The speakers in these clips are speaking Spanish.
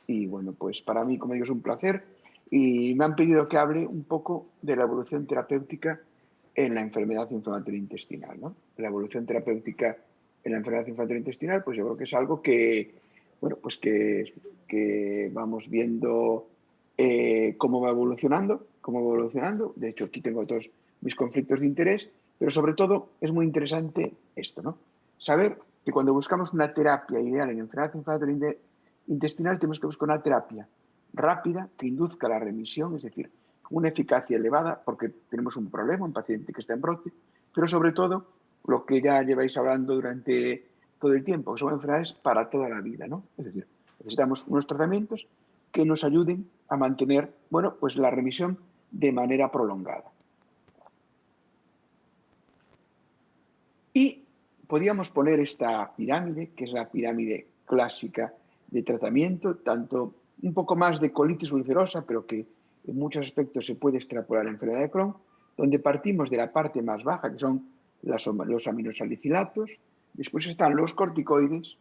Y bueno, pues para mí, como digo, es un placer y me han pedido que hable un poco de la evolución terapéutica en la enfermedad inflamatoria intestinal, ¿no? La evolución terapéutica en la enfermedad inflamatoria intestinal, pues yo creo que es algo que, bueno, pues que vamos viendo cómo va evolucionando, cómo va evolucionando. De hecho, aquí tengo todos mis conflictos de interés, pero sobre todo es muy interesante esto, ¿no? Saber que cuando buscamos una terapia ideal en enfermedad inflamatoria intestinal tenemos que buscar una terapia rápida que induzca la remisión, es decir, una eficacia elevada porque tenemos un problema, un paciente que está en brote, pero sobre todo lo que ya lleváis hablando durante todo el tiempo, que son enfermedades para toda la vida, ¿no? Es decir, necesitamos unos tratamientos que nos ayuden a mantener, bueno, pues la remisión de manera prolongada. Y podríamos poner esta pirámide, que es la pirámide clásica de tratamiento, tanto un poco más de colitis ulcerosa, pero que en muchos aspectos se puede extrapolar a la enfermedad de Crohn, donde partimos de la parte más baja, que son los aminosalicilatos, después están los corticoides,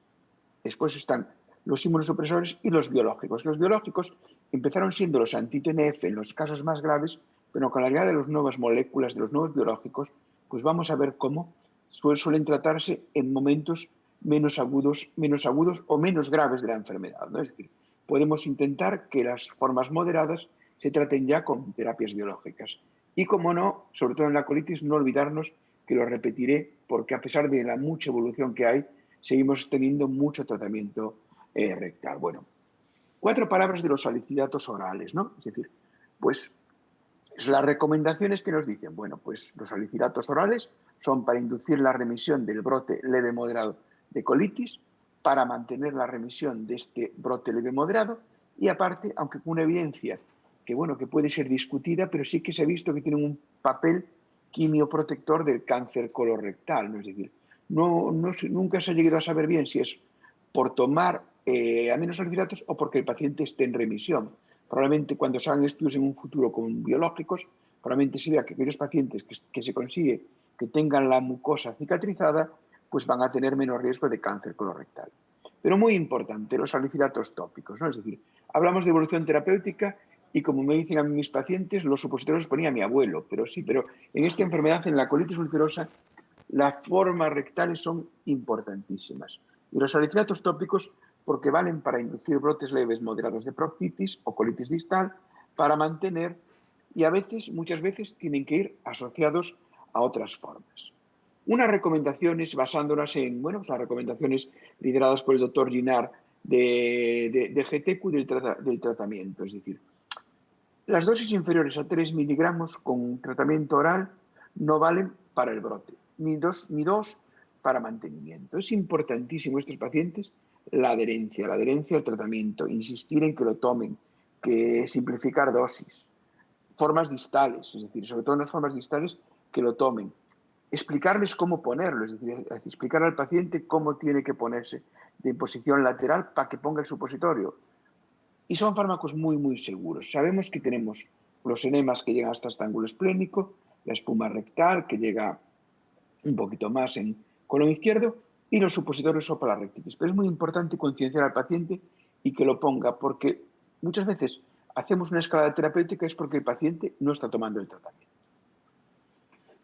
después están los inmunosupresores y los biológicos. Los biológicos empezaron siendo los anti-TNF en los casos más graves, pero con la llegada de las nuevas moléculas, de los nuevos biológicos, pues vamos a ver cómo suelen tratarse en momentos menos agudos o menos graves de la enfermedad, ¿no? Es decir, podemos intentar que las formas moderadas se traten ya con terapias biológicas. Y como no, sobre todo en la colitis, no olvidarnos que lo repetiré, porque a pesar de la mucha evolución que hay, seguimos teniendo mucho tratamiento rectal. Bueno, 4 palabras de los salicilatos orales, ¿no? Es decir, pues las recomendaciones que nos dicen, bueno, pues los salicilatos orales son para inducir la remisión del brote leve moderado de colitis, para mantener la remisión de este brote leve moderado y aparte, aunque con una evidencia que, bueno, que puede ser discutida, pero sí que se ha visto que tienen un papel quimioprotector del cáncer colorectal, ¿no? Es decir, nunca se ha llegado a saber bien si es por tomar aminosalicilatos o porque el paciente esté en remisión. Probablemente cuando se hagan estudios en un futuro con biológicos, probablemente se vea que aquellos pacientes que se consigue que tengan la mucosa cicatrizada, pues van a tener menos riesgo de cáncer colorectal. Pero muy importante, los salicilatos tópicos, ¿no? Es decir, hablamos de evolución terapéutica y como me dicen a mí mis pacientes, los supositorios los ponía mi abuelo, pero sí, pero en esta enfermedad, en la colitis ulcerosa, las formas rectales son importantísimas. Y los salicilatos tópicos porque valen para inducir brotes leves moderados de proctitis o colitis distal, para mantener, y a veces, muchas veces, tienen que ir asociados a otras formas. Unas recomendaciones basándolas en, bueno, las recomendaciones lideradas por el doctor Ginar de GTQ del tratamiento, es decir, las dosis inferiores a 3 miligramos con tratamiento oral no valen para el brote, ni dos para mantenimiento. Es importantísimo en estos pacientes la adherencia al tratamiento, insistir en que lo tomen, que simplificar dosis, formas distales, es decir, sobre todo en las formas distales, que lo tomen. Explicarles cómo ponerlo, es decir, explicar al paciente cómo tiene que ponerse de posición lateral para que ponga el supositorio. Y son fármacos muy, muy seguros. Sabemos que tenemos los enemas que llegan hasta este ángulo esplénico, la espuma rectal que llega un poquito más en colon izquierdo y los supositorios o para la rectitis. Pero es muy importante concienciar al paciente y que lo ponga porque muchas veces hacemos una escalada terapéutica es porque el paciente no está tomando el tratamiento.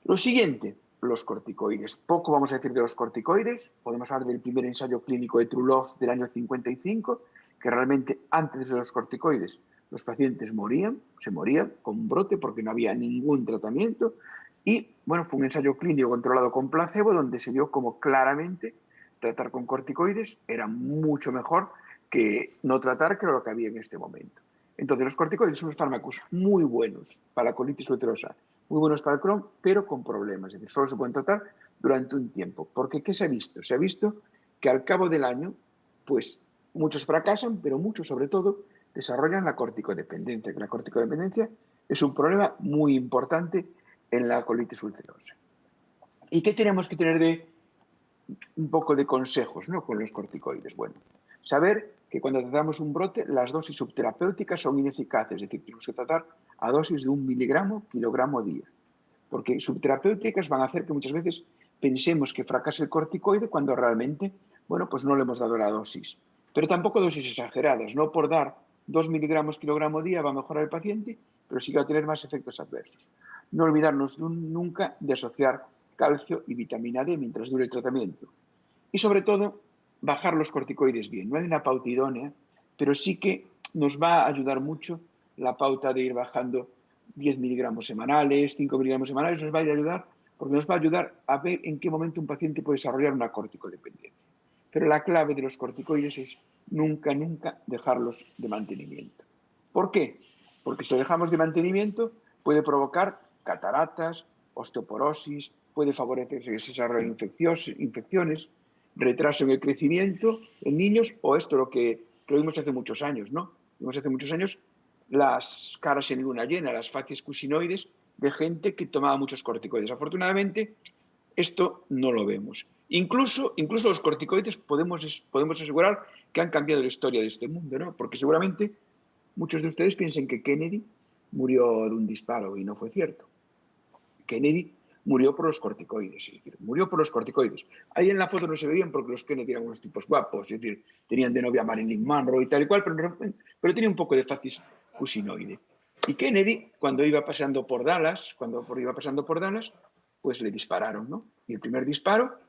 Lo siguiente, los corticoides. Poco vamos a decir de los corticoides. Podemos hablar del primer ensayo clínico de Trulov del año 55, que realmente antes de los corticoides los pacientes se morían con un brote porque no había ningún tratamiento. Y bueno, fue un ensayo clínico controlado con placebo donde se vio como claramente tratar con corticoides era mucho mejor que no tratar, que era lo que había en este momento. Entonces, los corticoides son unos fármacos muy buenos para la colitis ulcerosa, muy buenos para el Crohn, pero con problemas. Es decir, solo se pueden tratar durante un tiempo. Porque, ¿qué se ha visto? Se ha visto que al cabo del año, pues muchos fracasan, pero muchos, sobre todo, desarrollan la corticodependencia. Que la corticodependencia es un problema muy importante en la colitis ulcerosa. ¿Y qué tenemos que tener de un poco de consejos, ¿no?, con los corticoides? Bueno, saber que cuando tratamos un brote, las dosis subterapéuticas son ineficaces, es decir, tenemos que tratar a dosis de 1 miligramo kilogramo día, porque subterapéuticas van a hacer que muchas veces pensemos que fracasa el corticoide cuando realmente, bueno, pues no le hemos dado la dosis pero tampoco dosis exageradas, no por dar 2 miligramos kilogramo día va a mejorar el paciente, pero sí que va a tener más efectos adversos. No olvidarnos nunca de asociar calcio y vitamina D mientras dure el tratamiento. Y sobre todo, bajar los corticoides bien. No hay una pauta idónea, pero sí que nos va a ayudar mucho la pauta de ir bajando 10 miligramos semanales, 5 miligramos semanales, nos va a ayudar porque nos va a ayudar a ver en qué momento un paciente puede desarrollar una corticodependencia. Pero la clave de los corticoides es nunca, nunca dejarlos de mantenimiento. ¿Por qué? Porque si lo dejamos de mantenimiento puede provocar cataratas, osteoporosis, puede favorecer que se desarrollen infecciones, retraso en el crecimiento en niños o esto lo vimos hace muchos años, ¿no? Vimos hace muchos años las caras en luna llena, las facies cusinoides de gente que tomaba muchos corticoides. Afortunadamente, esto no lo vemos. Incluso los corticoides podemos asegurar que han cambiado la historia de este mundo, ¿no? Porque seguramente muchos de ustedes piensen que Kennedy murió de un disparo y no fue cierto. Kennedy murió por los corticoides, es decir, murió por los corticoides. Ahí en la foto no se veían porque los Kennedy eran unos tipos guapos, es decir, tenían de novia a Marilyn Monroe y tal y cual, pero tenía un poco de facies cusinoide. Y Kennedy, cuando iba pasando por Dallas, pues le dispararon, ¿no? Y el primer disparo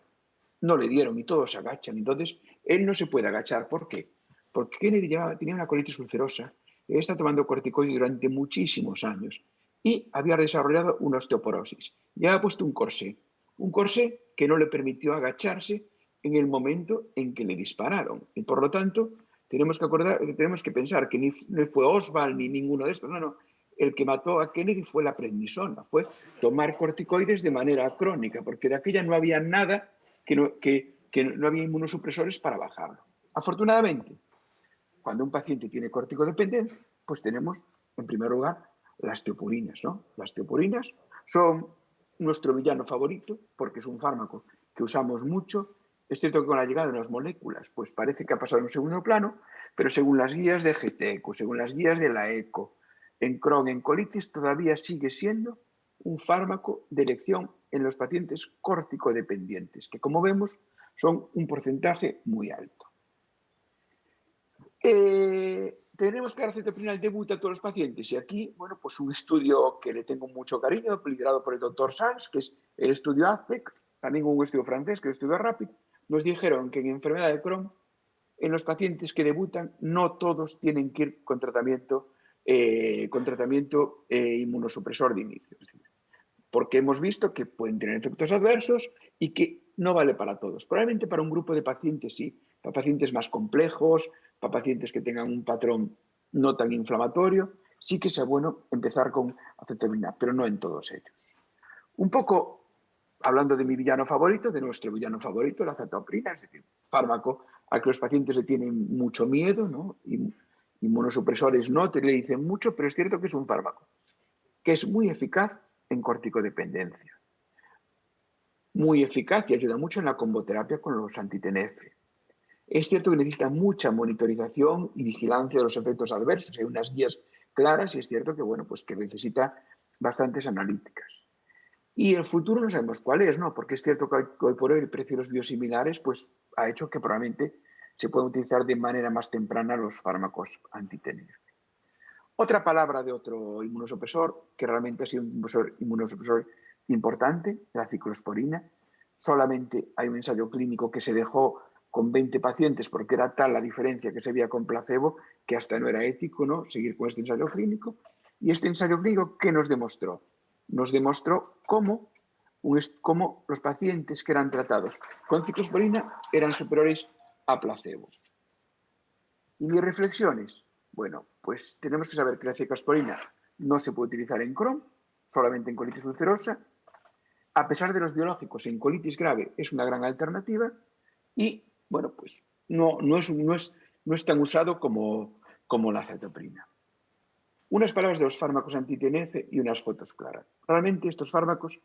no le dieron y todos se agachan. Entonces, él no se puede agachar. ¿Por qué? Porque Kennedy tenía una colitis ulcerosa, está tomando corticoides durante muchísimos años y había desarrollado una osteoporosis. Ya había puesto un corsé que no le permitió agacharse en el momento en que le dispararon. Y por lo tanto, tenemos que pensar que no fue Oswald ni ninguno de estos, no. El que mató a Kennedy fue la prednisona, fue tomar corticoides de manera crónica, porque de aquella no había nada que no había inmunosupresores para bajarlo. Afortunadamente, cuando un paciente tiene corticodependencia, pues tenemos, en primer lugar, las teopurinas, ¿no? Las teopurinas son nuestro villano favorito porque es un fármaco que usamos mucho. Es cierto que con la llegada de las moléculas, pues parece que ha pasado en un segundo plano, pero según las guías de GTECO, según las guías de la ECO, en Crohn, en colitis, todavía sigue siendo un fármaco de elección en los pacientes corticodependientes, que como vemos son un porcentaje muy alto. Tenemos que dar cetoprina al debut a todos los pacientes y aquí, bueno, pues un estudio que le tengo mucho cariño, liderado por el doctor Sanz, que es el estudio ACEC, también un estudio francés, que es el estudio RAPID, nos dijeron que en enfermedad de Crohn, en los pacientes que debutan, no todos tienen que ir con tratamiento inmunosupresor de inicio. Es decir, porque hemos visto que pueden tener efectos adversos y que no vale para todos. Probablemente para un grupo de pacientes sí, para pacientes más complejos, para pacientes que tengan un patrón no tan inflamatorio, sí que sea bueno empezar con acetoprina, pero no en todos ellos. Un poco hablando de mi villano favorito, de nuestro villano favorito, la acetoprina, es decir, fármaco al que los pacientes le tienen mucho miedo, ¿no? Inmunosupresores no te le dicen mucho, pero es cierto que es un fármaco que es muy eficaz en corticodependencia. Muy eficaz y ayuda mucho en la comboterapia con los anti-TNF. Es cierto que necesita mucha monitorización y vigilancia de los efectos adversos. Hay unas guías claras y es cierto que, bueno, pues que necesita bastantes analíticas. Y el futuro no sabemos cuál es, ¿no? Porque es cierto que hoy por hoy el precio de los biosimilares pues, ha hecho que probablemente se puedan utilizar de manera más temprana los fármacos anti-TNF. Otra palabra de otro inmunosupresor, que realmente ha sido un inmunosupresor importante, la ciclosporina. Solamente hay un ensayo clínico que se dejó con 20 pacientes porque era tal la diferencia que se veía con placebo que hasta no era ético, ¿no?, seguir con este ensayo clínico. Y este ensayo clínico, ¿qué nos demostró? Nos demostró cómo los pacientes que eran tratados con ciclosporina eran superiores a placebo. ¿Y mis reflexiones? Bueno, pues tenemos que saber que la ciclosporina no se puede utilizar en Crohn, solamente en colitis ulcerosa. A pesar de los biológicos, en colitis grave es una gran alternativa y, bueno, pues no es tan usado como la acetoprina. Unas palabras de los fármacos anti-TNF y unas fotos claras. Realmente estos fármacos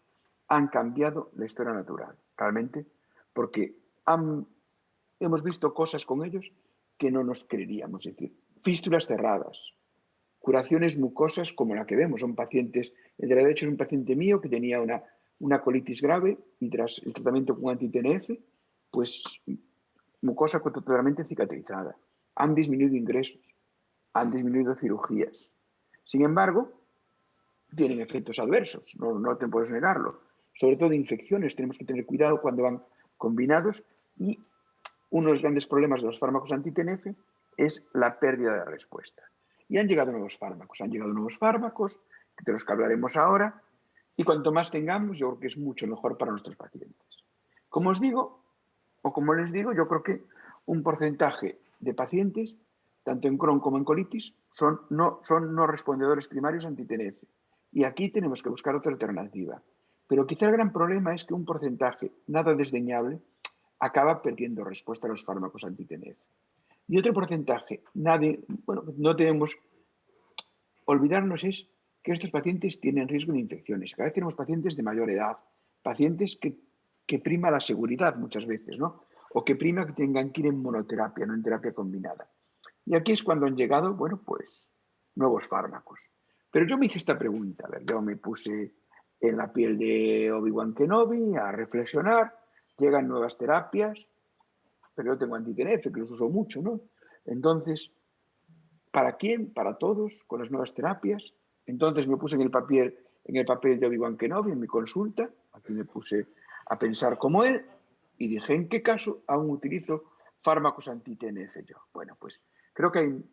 han cambiado la historia natural, realmente, porque hemos visto cosas con ellos que no nos creeríamos, es decir, fístulas cerradas, curaciones mucosas como la que vemos, son pacientes, el de la derecha es un paciente mío que tenía una colitis grave y tras el tratamiento con anti-TNF, pues mucosa totalmente cicatrizada. han disminuido ingresos, han disminuido cirugías. Sin embargo, tienen efectos adversos, no te puedes negarlo. Sobre todo infecciones, tenemos que tener cuidado cuando van combinados, y uno de los grandes problemas de los fármacos anti-TNF es la pérdida de respuesta. Y han llegado nuevos fármacos, de los que hablaremos ahora, y cuanto más tengamos, yo creo que es mucho mejor para nuestros pacientes. Como os digo, o como les digo, yo creo que un porcentaje de pacientes, tanto en Crohn como en colitis, son no respondedores primarios anti-TNF. Y aquí tenemos que buscar otra alternativa. Pero quizá el gran problema es que un porcentaje nada desdeñable acaba perdiendo respuesta a los fármacos anti-TNF. Y otro porcentaje, no debemos olvidarnos, es que estos pacientes tienen riesgo de infecciones. Cada vez tenemos pacientes de mayor edad, pacientes que prima la seguridad muchas veces, ¿no? O que prima que tengan que ir en monoterapia, no en terapia combinada. Y aquí es cuando han llegado, nuevos fármacos. Pero yo me hice esta pregunta, yo me puse en la piel de Obi-Wan Kenobi a reflexionar, llegan nuevas terapias, pero yo tengo anti-TNF, que los uso mucho, ¿no? Entonces, ¿para quién? Para todos, con las nuevas terapias. Entonces me puse en el papel de Obi-Wan Kenobi, en mi consulta, aquí me puse a pensar como él, y dije, ¿en qué caso aún utilizo fármacos anti-TNF yo? Bueno, pues creo que hay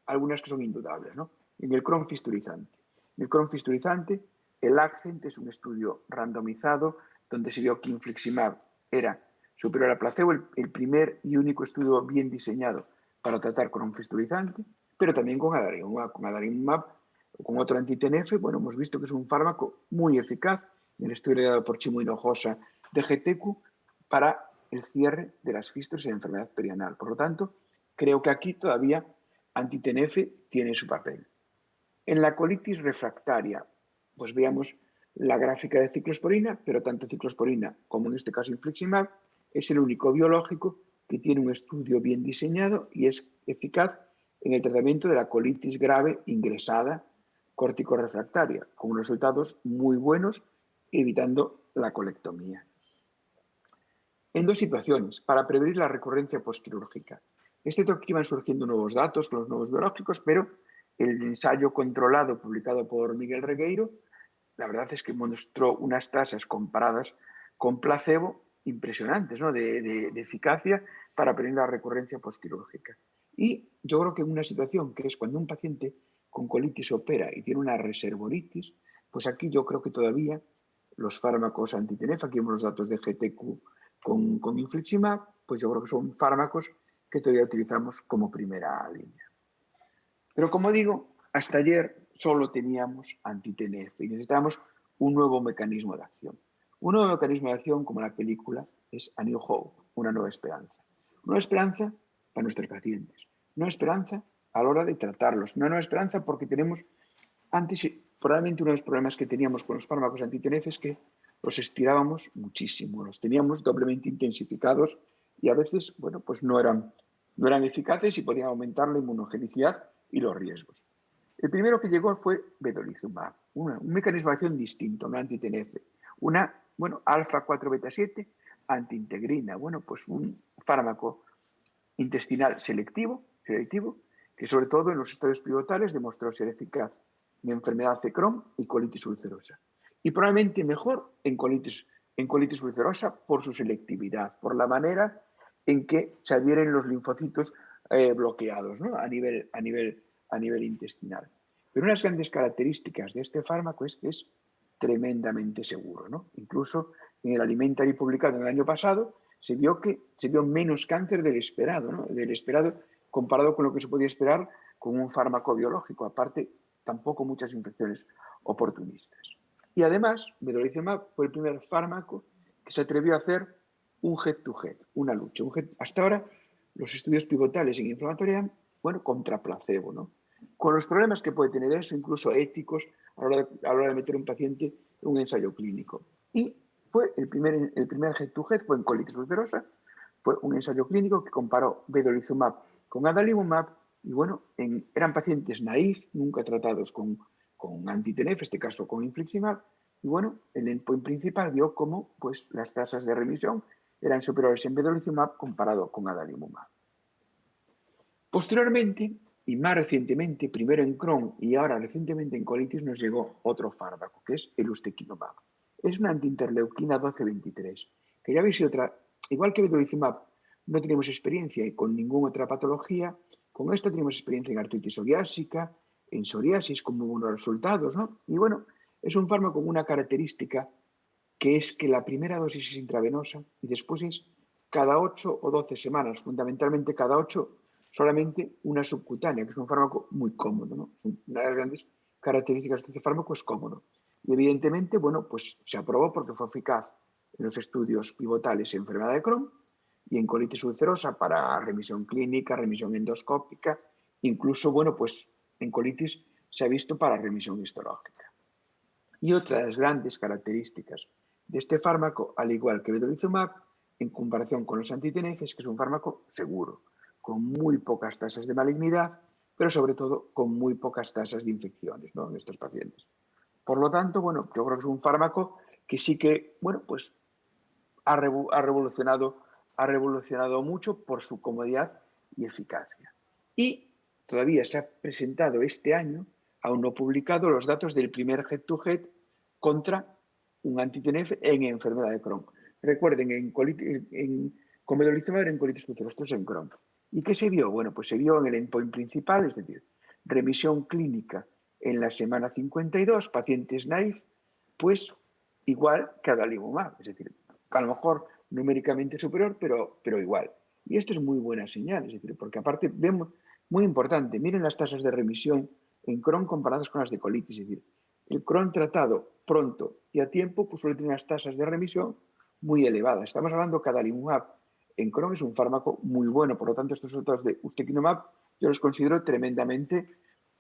algunas que son indudables, ¿no? En el Crohn fisturizante. En el Crohn fisturizante, el Accent es un estudio randomizado donde se vio que infliximab era superior al placebo, el primer y único estudio bien diseñado para tratar Crohn fisturizante, pero también con adalimumab o con otro anti-TNF. Bueno, hemos visto que es un fármaco muy eficaz en el estudio dado por Chimo Hinojosa de GTQ para el cierre de las fístulas en la enfermedad perianal. Por lo tanto, creo que aquí todavía anti-TNF tiene su papel. En la colitis refractaria, pues veamos la gráfica de ciclosporina, pero tanto ciclosporina como en este caso infliximab es el único biológico que tiene un estudio bien diseñado y es eficaz en el tratamiento de la colitis grave ingresada córtico-refractaria, con unos resultados muy buenos, evitando la colectomía. En dos situaciones, para prevenir la recurrencia postquirúrgica. Es cierto que iban surgiendo nuevos datos con los nuevos biológicos, pero el ensayo controlado publicado por Miguel Regueiro, la verdad es que mostró unas tasas comparadas con placebo impresionantes, ¿no? de eficacia para prevenir la recurrencia postquirúrgica. Y yo creo que en una situación que es cuando un paciente con colitis opera y tiene una reservoritis, pues aquí yo creo que todavía los fármacos anti-TNF, aquí vemos los datos de GTQ con infliximab, pues yo creo que son fármacos que todavía utilizamos como primera línea. Pero como digo, hasta ayer solo teníamos anti-TNF y necesitábamos un nuevo mecanismo de acción. Un nuevo mecanismo de acción, como la película, es A New Hope, una nueva esperanza. Una nueva esperanza para nuestros pacientes. Una esperanza a la hora de tratarlos. Una nueva esperanza porque tenemos, antes, probablemente uno de los problemas que teníamos con los fármacos anti-TNF es que los estirábamos muchísimo, los teníamos doblemente intensificados y a veces, pues no eran eficaces y podían aumentar la inmunogenicidad y los riesgos. El primero que llegó fue vedolizumab, un mecanismo de acción distinto, no anti-TNF, una, alfa-4 beta-7 antiintegrina, pues un fármaco intestinal selectivo, que sobre todo en los estadios pivotales demostró ser eficaz en enfermedad de Crohn y colitis ulcerosa. Y probablemente mejor en colitis ulcerosa por su selectividad, por la manera en que se adhieren los linfocitos bloqueados, ¿no? a nivel intestinal. Pero unas grandes características de este fármaco es que es tremendamente seguro, ¿no? Incluso en el Alimentary publicado en el año pasado se vio menos cáncer del esperado, ¿no? Del esperado comparado con lo que se podía esperar con un fármaco biológico. Aparte, tampoco muchas infecciones oportunistas. Y además, vedolizumab fue el primer fármaco que se atrevió a hacer un head-to-head, una lucha. Hasta ahora, los estudios pivotales en inflamatoria, contra placebo, ¿no? Con los problemas que puede tener eso, incluso éticos, a la hora de meter a un paciente en un ensayo clínico. Y fue el primer head-to-head fue en colitis ulcerosa, fue un ensayo clínico que comparó vedolizumab con adalimumab y eran pacientes naïf, nunca tratados con anti-TNF, en este caso con infliximab, y el endpoint principal vio cómo las tasas de remisión eran superiores en vedolizumab comparado con adalimumab. Posteriormente, y más recientemente, primero en Crohn y ahora recientemente en colitis, nos llegó otro fármaco, que es el ustekinumab. Es una antiinterleuquina 12-23, que ya veis, igual que vedolizumab, no tenemos experiencia con ninguna otra patología, con esta tenemos experiencia en artritis psoriásica, en psoriasis con muy buenos resultados, ¿no? Y bueno, es un fármaco con una característica que es que la primera dosis es intravenosa y después es cada 8 o 12 semanas, fundamentalmente cada 8, solamente una subcutánea, que es un fármaco muy cómodo, ¿no? Una de las grandes características de este fármaco es cómodo. Y evidentemente, bueno, pues se aprobó porque fue eficaz en los estudios pivotales en enfermedad de Crohn y en colitis ulcerosa para remisión clínica, remisión endoscópica, incluso, bueno, pues en colitis se ha visto para remisión histológica. Y otra de las grandes características de este fármaco, al igual que vedolizumab, en comparación con los anti-TNF, es que es un fármaco seguro, con muy pocas tasas de malignidad, pero sobre todo con muy pocas tasas de infecciones, ¿no?, en estos pacientes. Por lo tanto, bueno, yo creo que es un fármaco que sí que, bueno, pues ha revolucionado mucho por su comodidad y eficacia. Y todavía se ha presentado este año, aún no publicado, los datos del primer head-to-head contra un anti-TNF en enfermedad de Crohn. Recuerden, con vedolizumab era en colitis ulcerosa, esto es en Crohn. ¿Y qué se vio? Bueno, pues se vio en el endpoint principal, es decir, remisión clínica en la semana 52, pacientes naïf, pues igual que adalimumab, es decir, a lo mejor numéricamente superior, pero igual. Y esto es muy buena señal, es decir, porque aparte vemos, muy importante, miren las tasas de remisión en Crohn comparadas con las de colitis, es decir, el Crohn tratado pronto y a tiempo pues suele tener unas tasas de remisión muy elevadas. Estamos hablando que adalimumab en Crohn es un fármaco muy bueno, por lo tanto estos resultados de ustekinumab yo los considero tremendamente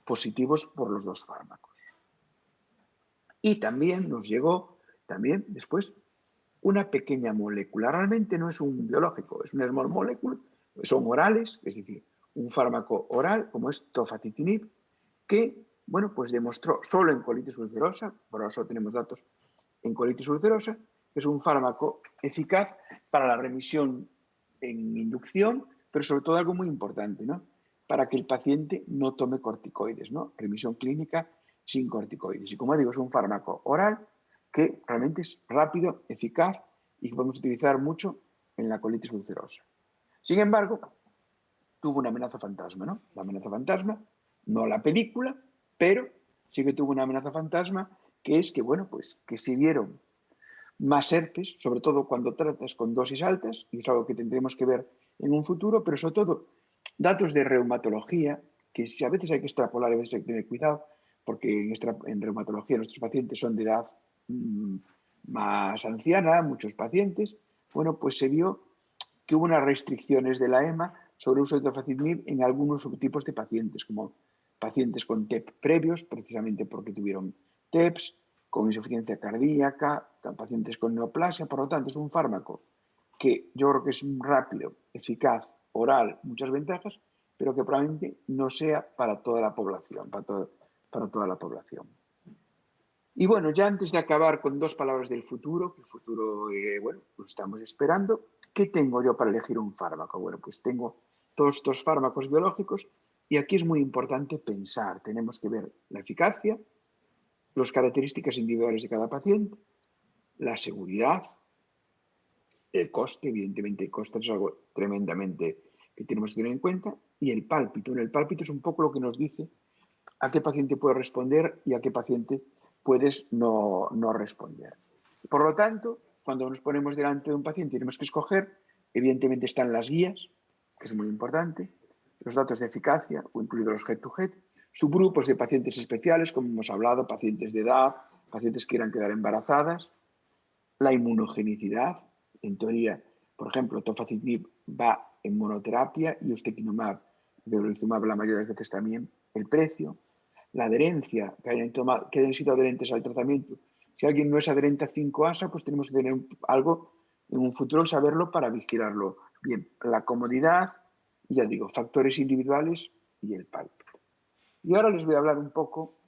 positivos por los dos fármacos. Y también nos llegó, también después, una pequeña molécula. Realmente no es un biológico, es una small molecule, son orales, es decir, un fármaco oral como es tofacitinib, que, bueno, pues demostró solo en colitis ulcerosa, por ahora solo tenemos datos en colitis ulcerosa, que es un fármaco eficaz para la remisión en inducción, pero sobre todo algo muy importante, ¿no?, para que el paciente no tome corticoides, ¿no? Remisión clínica sin corticoides. Y como digo, es un fármaco oral que realmente es rápido, eficaz y que podemos utilizar mucho en la colitis ulcerosa. Sin embargo, tuvo una amenaza fantasma, ¿no? La amenaza fantasma, no la película, pero sí que tuvo una amenaza fantasma, que es que, bueno, pues que se vieron más herpes, sobre todo cuando tratas con dosis altas, y es algo que tendremos que ver en un futuro, pero sobre todo datos de reumatología, que a veces hay que extrapolar, a veces hay que tener cuidado, porque en reumatología nuestros pacientes son de edad más anciana, muchos pacientes. Bueno, pues se vio que hubo unas restricciones de la EMA sobre el uso de tofacitinib en algunos subtipos de pacientes, como pacientes con TEP previos, precisamente porque tuvieron TEPs, con insuficiencia cardíaca, pacientes con neoplasia. Por lo tanto, es un fármaco que yo creo que es rápido, eficaz, oral, muchas ventajas, pero que probablemente no sea para toda la población, para toda la población. Y bueno, ya antes de acabar con dos palabras del futuro, que el futuro, bueno, pues estamos esperando, ¿qué tengo yo para elegir un fármaco? Bueno, pues tengo todos estos fármacos biológicos y aquí es muy importante pensar. Tenemos que ver la eficacia, las características individuales de cada paciente, la seguridad, el coste, evidentemente el coste es algo tremendamente que tenemos que tener en cuenta, y el pálpito. El pálpito es un poco lo que nos dice a qué paciente puedes responder y a qué paciente puedes no responder. Por lo tanto, cuando nos ponemos delante de un paciente tenemos que escoger, evidentemente están las guías, que es muy importante, los datos de eficacia, o incluidos los head-to-head, subgrupos de pacientes especiales, como hemos hablado, pacientes de edad, pacientes que quieran quedar embarazadas, la inmunogenicidad, en teoría, por ejemplo, tofacitinib va en monoterapia y ustekinumab, vedolizumab la mayoría de las veces también, el precio, la adherencia, que hayan sido adherentes al tratamiento. Si alguien no es adherente a 5-ASA, pues tenemos que tener algo en un futuro, saberlo para vigilarlo bien. La comodidad, y ya digo, factores individuales y el pálpito. Y ahora les voy a hablar un poco,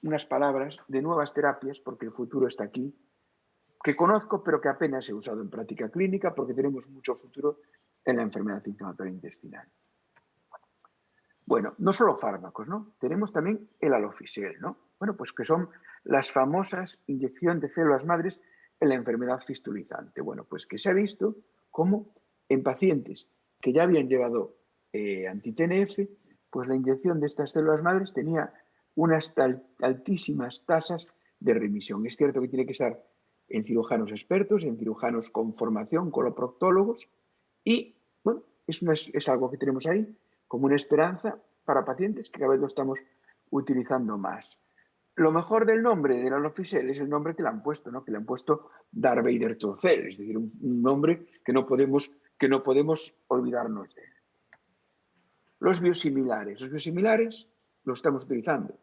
unas palabras de nuevas terapias, porque el futuro está aquí, que conozco, pero que apenas he usado en práctica clínica, porque tenemos mucho futuro en la enfermedad inflamatoria intestinal. Bueno, no solo fármacos, ¿no? Tenemos también el alofisel, ¿no? Bueno, pues que son las famosas inyecciones de células madres en la enfermedad fistulizante. Bueno, pues que se ha visto cómo en pacientes que ya habían llevado anti-TNF, pues la inyección de estas células madres tenía unas altísimas tasas de remisión. Es cierto que tiene que estar en cirujanos expertos, en cirujanos con formación, coloproctólogos, y bueno, es algo que tenemos ahí como una esperanza para pacientes que cada vez lo estamos utilizando más. Lo mejor del nombre del alofisel es el nombre que le han puesto, ¿no? Que le han puesto Darth Vader Trocel, es decir, un nombre que no podemos olvidarnos de él. Los biosimilares los estamos utilizando,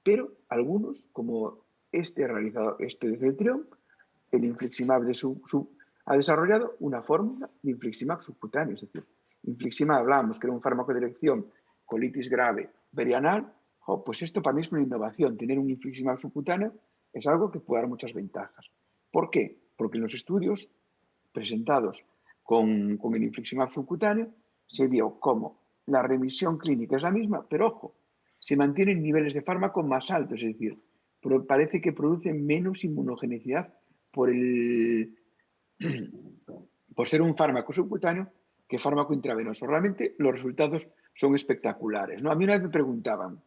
pero algunos, como este realizado, este de Celtrión, el infliximab ha desarrollado una fórmula de infliximab subcutáneo, es decir, infliximab hablábamos que era un fármaco de elección, colitis grave, perianal, pues esto para mí es una innovación, tener un infliximab subcutáneo es algo que puede dar muchas ventajas. ¿Por qué? Porque en los estudios presentados con el infliximab subcutáneo se vio cómo la remisión clínica es la misma, pero ojo, se mantienen niveles de fármaco más altos, es decir, parece que producen menos inmunogenicidad por, por ser un fármaco subcutáneo que fármaco intravenoso. Realmente los resultados son espectaculares, ¿no? A mí una vez me preguntaban,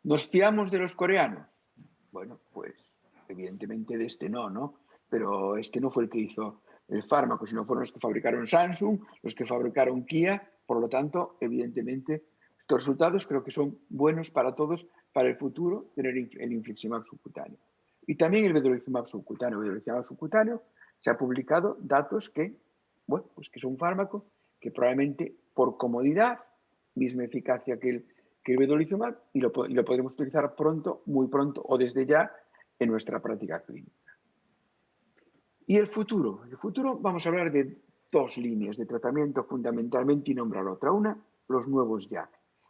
¿nos fiamos de los coreanos? Bueno, pues evidentemente de este no, pero este no fue el que hizo el fármaco, sino fueron los que fabricaron Samsung, los que fabricaron Kia, por lo tanto, evidentemente, estos resultados creo que son buenos para todos, para el futuro, tener el infliximab subcutáneo. Y también el vedolizumab subcutáneo. El vedolizumab subcutáneo se ha publicado datos que, bueno, pues que es un fármaco que probablemente por comodidad, misma eficacia que el vedolizumab, y lo podemos utilizar pronto, muy pronto o desde ya en nuestra práctica clínica. ¿Y el futuro? El futuro vamos a hablar de dos líneas de tratamiento fundamentalmente y nombrar otra. Una, los nuevos JAK.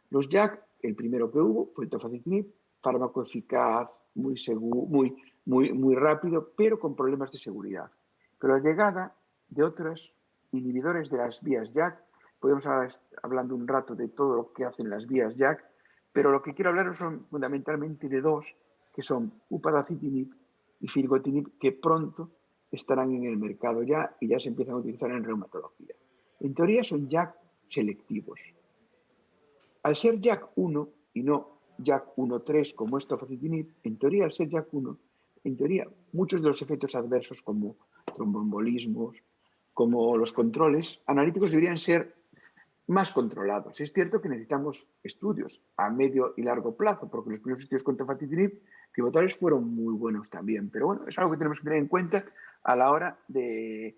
Los JAK, el primero que hubo fue el tofacitinib, fármaco eficaz, muy seguro, muy rápido, pero con problemas de seguridad. Pero la llegada de otros inhibidores de las vías JAK, podemos hablar hablando un rato de todo lo que hacen las vías JAK, pero lo que quiero hablar son fundamentalmente de dos, que son upadacitinib y filgotinib, que pronto estarán en el mercado ya y ya se empiezan a utilizar en reumatología. En teoría son JAK selectivos. Al ser JAK1 y no JAK1/3 como es tofacitinib, en teoría al ser JAK1, en teoría muchos de los efectos adversos como tromboembolismos, como los controles analíticos deberían ser más controlados. Es cierto que necesitamos estudios a medio y largo plazo, porque los primeros estudios con tofacitinib pivotales fueron muy buenos también, pero bueno, es algo que tenemos que tener en cuenta a la hora de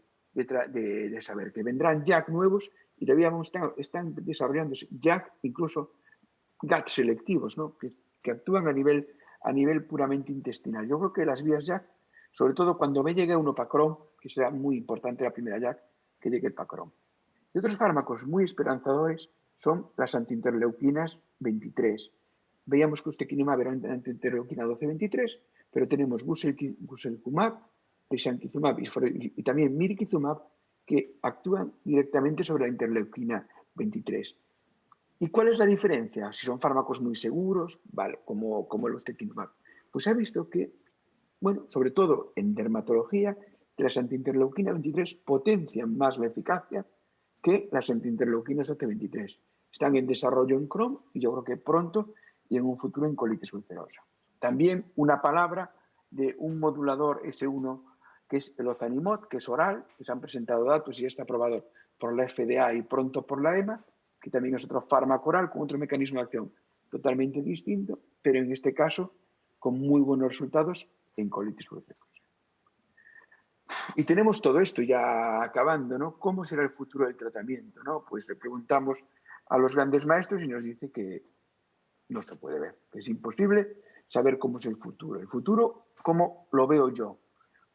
saber que vendrán JAK nuevos y todavía están desarrollándose JAK, incluso GAT selectivos, ¿no? que actúan a nivel puramente intestinal. Yo creo que las vías JAK, sobre todo cuando me llegue un opacrón, que será muy importante la primera JAK, que llegue el pacrón. Y otros fármacos muy esperanzadores son las antiinterleuquinas 23. Veíamos que ustekinumab era antiinterleuquina 12-23, pero tenemos guselkumab, risankizumab y también mirikizumab que actúan directamente sobre la interleuquina 23. ¿Y cuál es la diferencia? Si son fármacos muy seguros, vale, como el ustekinumab. Pues se ha visto que, bueno, sobre todo en dermatología, que las antiinterleuquinas 23 potencian más la eficacia que las antiinterleuquinas AT23. Están en desarrollo en Crohn y yo creo que pronto y en un futuro en colitis ulcerosa. También una palabra de un modulador S1 que es el ozanimod, que es oral, que se han presentado datos y ya está aprobado por la FDA y pronto por la EMA, que también es otro fármaco oral con otro mecanismo de acción totalmente distinto, pero en este caso con muy buenos resultados en colitis ulcerosa. Y tenemos todo esto ya acabando, ¿no? ¿Cómo será el futuro del tratamiento, ¿no? Pues le preguntamos a los grandes maestros y nos dice que no se puede ver, que es imposible saber cómo es el futuro. El futuro, ¿cómo lo veo yo?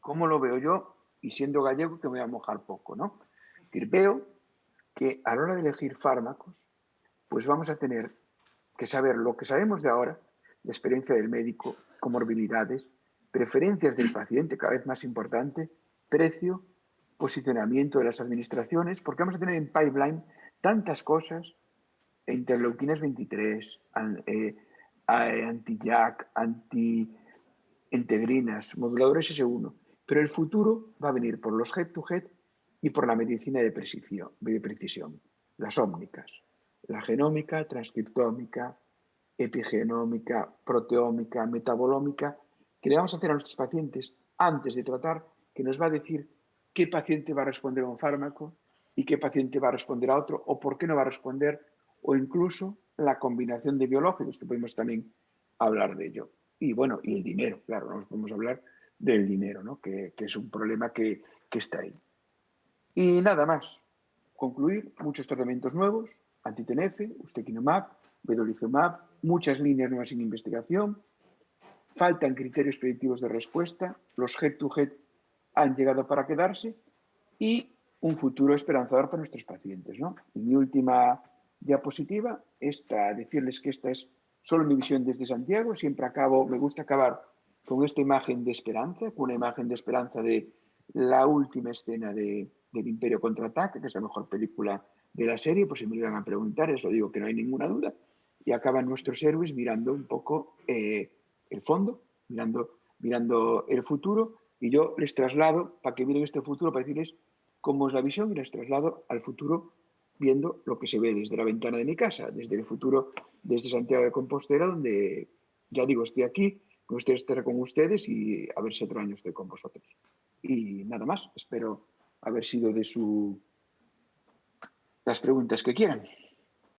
¿Cómo lo veo yo? Y siendo gallego que me voy a mojar poco, ¿no? Es decir, veo que a la hora de elegir fármacos, pues vamos a tener que saber lo que sabemos de ahora, la experiencia del médico, comorbilidades, preferencias del paciente, cada vez más importante, precio, posicionamiento de las administraciones, porque vamos a tener en pipeline tantas cosas interleuquinas 23, anti-JAK, anti-integrinas, moduladores S1. Pero el futuro va a venir por los head-to-head y por la medicina de precisión, las ómnicas, la genómica, transcriptómica, epigenómica, proteómica, metabolómica, que le vamos a hacer a nuestros pacientes antes de tratar, que nos va a decir qué paciente va a responder a un fármaco y qué paciente va a responder a otro, o por qué no va a responder, o incluso la combinación de biológicos, que podemos también hablar de ello. Y bueno, y el dinero, claro, no podemos hablar del dinero, ¿no? que es un problema que está ahí. Y nada más, concluir, muchos tratamientos nuevos, anti-TNF, ustekinumab, vedolizumab, muchas líneas nuevas en investigación, faltan criterios predictivos de respuesta, los head-to-head han llegado para quedarse y un futuro esperanzador para nuestros pacientes, ¿no? Y mi última diapositiva, decirles que esta es solo mi visión desde Santiago, me gusta acabar con esta imagen de esperanza, con una imagen de esperanza de la última escena del Imperio Contraataca, que es la mejor película de la serie, pues si me iban a preguntar, eso digo que no hay ninguna duda, y acaban nuestros héroes mirando un poco el fondo, mirando el futuro, y yo les traslado, para que miren este futuro, para decirles cómo es la visión, y les traslado al futuro viendo lo que se ve desde la ventana de mi casa, desde el futuro, desde Santiago de Compostela, donde, ya digo, estoy aquí, me gustaría estar con ustedes y a ver si otro año estoy con vosotros. Y nada más, espero haber sido las preguntas que quieran.